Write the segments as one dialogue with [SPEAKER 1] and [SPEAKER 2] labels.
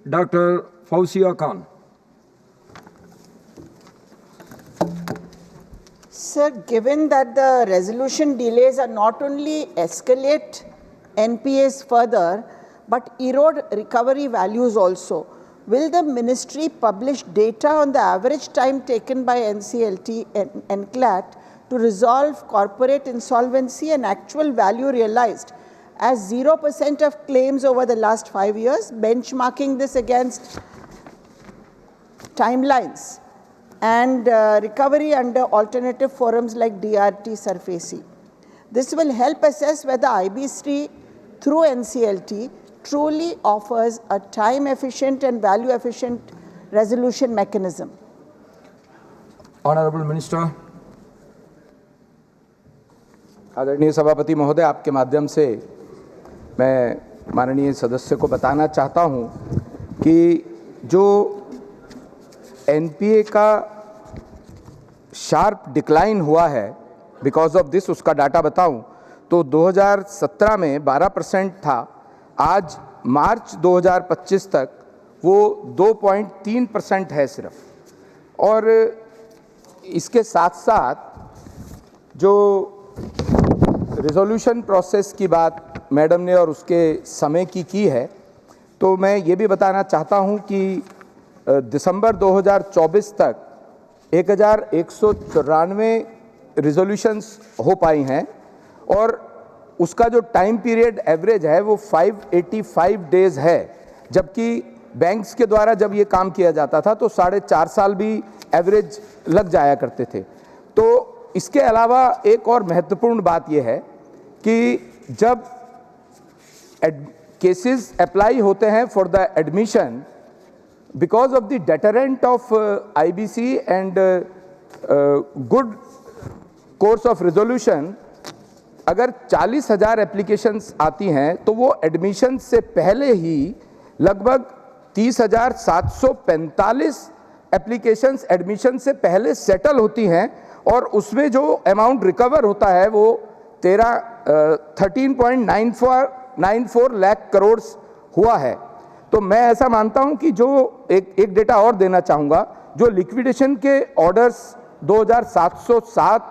[SPEAKER 1] Dr. Fauziya Khan.
[SPEAKER 2] Sir, given that the resolution delays are not only escalate NPAs further, but erode recovery values also, will the ministry publish data on the average time taken by NCLT and NCLAT to resolve corporate insolvency and actual value realized as 0% of claims over the last 5 years, benchmarking this against timelines and recovery under alternative forums like DRT SARFAESI. This will help assess whether IBC through NCLT truly offers a time-efficient and value-efficient resolution mechanism.
[SPEAKER 1] Honorable Minister.
[SPEAKER 3] आदरणीय सभापति महोदय, आपके माध्यम से मैं माननीय सदस्य को बताना चाहता हूं कि जो एनपीए का शार्प डिक्लाइन हुआ है बिकॉज ऑफ दिस, उसका डाटा बताऊं तो 2017 में 12% था, आज मार्च 2025 तक वो 2.3% है सिर्फ। और इसके साथ साथ जो रिजोल्यूशन प्रोसेस की बात मैडम ने और उसके समय की है, तो मैं ये भी बताना चाहता हूँ कि दिसंबर 2024 तक 1194 रिजोल्यूशंस हो पाई हैं और उसका जो टाइम पीरियड एवरेज है वो 585 डेज़ है, जबकि बैंक्स के द्वारा जब ये काम किया जाता था तो 4.5 साल भी एवरेज लग जाया करते थे। तो इसके अलावा एक और महत्वपूर्ण बात यह है कि जब केसेस अप्लाई होते हैं for the admission, because of the deterrent of IBC and good course of resolution, अगर 40,000 एप्लीकेशंस आती हैं तो वो एडमिशन से पहले ही लगभग 30,745 एप्लीकेशंस एडमिशन से पहले सेटल होती हैं और उसमें जो अमाउंट रिकवर होता है वो 13.94 लाख करोड़ हुआ है। तो मैं ऐसा मानता हूं कि जो एक डेटा और देना चाहूँगा, जो लिक्विडेशन के ऑर्डर्स 2,707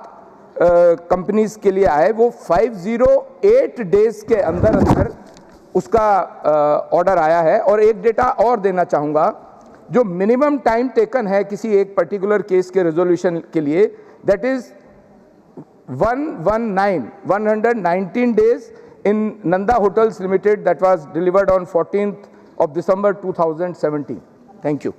[SPEAKER 3] कंपनीज के लिए आए वो 508 डेज के अंदर उसका ऑर्डर आया है। और एक डेटा और देना चाहूँगा, जो मिनिमम टाइम टेकन है किसी एक पर्टिकुलर केस के रेजोल्यूशन के लिए, that is 119 days in Nanda Hotels Limited that was delivered on 14th of December 2017. Thank you.